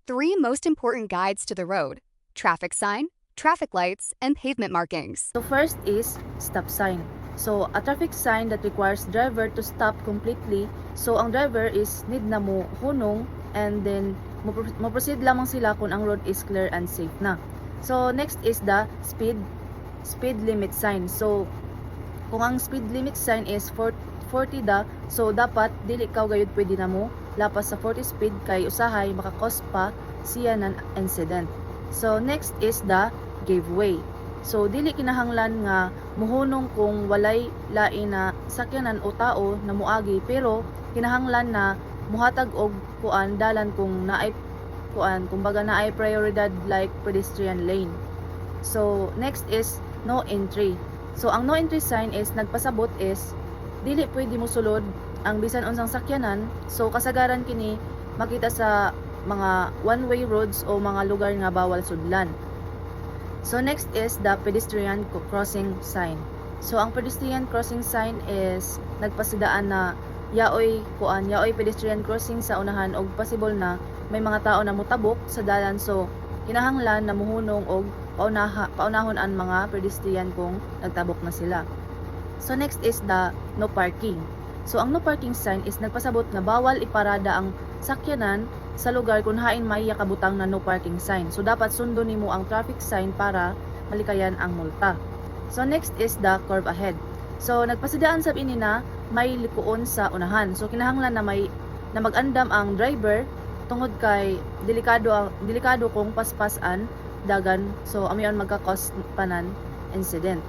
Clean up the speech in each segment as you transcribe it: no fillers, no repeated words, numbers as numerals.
three most important guides to the road: traffic sign, traffic lights, and pavement markings. So first is stop sign. So a traffic sign that requires driver to stop completely. So ang driver is need na mo hunong and then mo-proceed lamang sila kung ang road is clear and safe na. So next is the speed limit sign. So kung ang speed limit sign is 40 da, so dapat dili ka gayud pwede na mo lapas sa 40 speed kay usahay makakos pa siya ng incident. So next is the give way. So dili kinahanglan nga muhunong kung walay lain na sakyanan o tao na muagi, pero kinahanglan na muhatag og kuan dalan kung naay kuan kumbaga naay prioridad like pedestrian lane. So next is no entry. So ang no entry sign is nagpasabot is dili pwede mo sulod ang bisan unsang sakyanan. So kasagaran kini makita sa mga one-way roads o mga lugar nga bawal sudlan. So next is the pedestrian crossing sign. So ang pedestrian crossing sign is nagpasidaan na yaoy pedestrian crossing sa unahan og possible na may mga tao na mutabok sa dalan, so kinahanglan na muhunong og paunahon ang mga pedestrian kung nagtabok na sila. So next is the no parking. So ang no parking sign is nagpasabot na bawal iparada ang sakyanan sa lugar kung hain may yakabutang na no parking sign. So dapat sundon nimo ang traffic sign para malikayan ang multa. So next is the curve ahead. So nagpasidaan sab ini na may likuon sa unahan. So kinahanglan na mag-andam ang driver tungod kay delikado kung paspasan dagan. So amiyon magka-cause panan incident.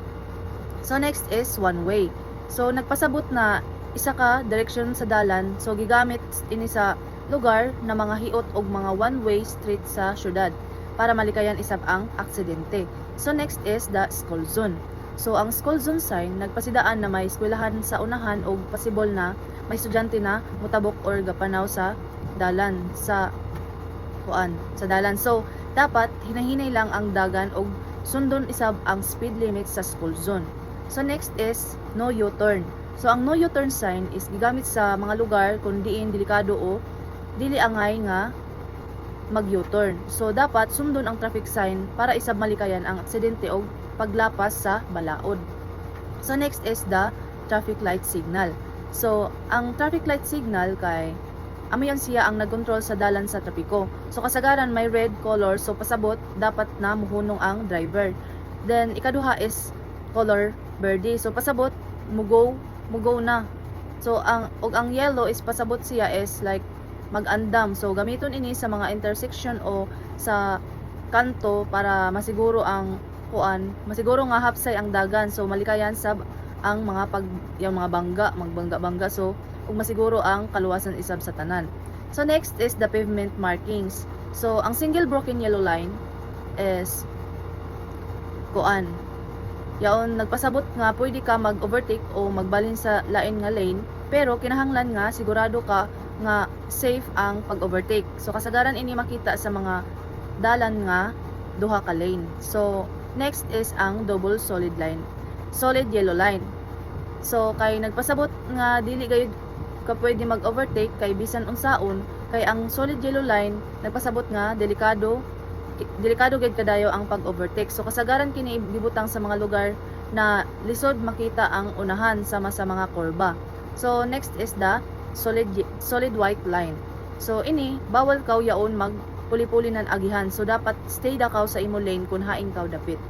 So next is one way. So nagpasabot na isa ka direction sa dalan, so gigamit ini sa lugar na mga hiot og mga one-way street sa syudad para malikayan isab ang aksidente. So next is the school zone. So ang school zone sign nagpasidaan na may eskwelahan sa unahan og possible na may estudyante na mutabok or gapanaw sa dalan sa dalan. So dapat hinahinay lang ang dagan og sundon isab ang speed limit sa school zone. So next is no U-turn. So ang no U-turn sign is gigamit sa mga lugar kung diin delikado o dili angay nga mag U-turn. So dapat sundon ang traffic sign para isab malikayan ang aksidente o paglapas sa balaod. So next is the traffic light signal. So ang traffic light signal kay amiyon siya ang nagkontrol sa dalan sa trapiko. So kasagaran may red color, so pasabot dapat na muhunong ang driver. Then ikaduha is color verde. So pasabot mugo na. So ang yellow is pasabot siya is like mag-andam. So gamiton ini sa mga intersection o sa kanto para masiguro masiguro nga hapsay ang dagan. So malikayan sab ang mga yung mga magbangga. So ug masiguro ang kaluwasan isab sa tanan. So next is the pavement markings. So ang single broken yellow line is yaon nagpasabot nga pwede ka mag-overtake o magbalin sa lain nga lane, pero kinahanglan nga sigurado ka nga safe ang pag-overtake. So kasagaran ini makita sa mga dalan nga duha ka lane. So next is ang double solid yellow line. So kay nagpasabot nga dili gayud ka pwede mag-overtake kay bisan unsaon, kay ang solid yellow line nagpasabot nga delikado gid kadayo ang pag-overtake. So kasagaran kini gibutang sa mga lugar na lisod makita ang unahan sama sa mga kurba. So next is the solid white line. So ini bawal kaw yaon magpuli-puli nan agihan. So dapat stay da kaw sa imo lane kung hain kaw dapit.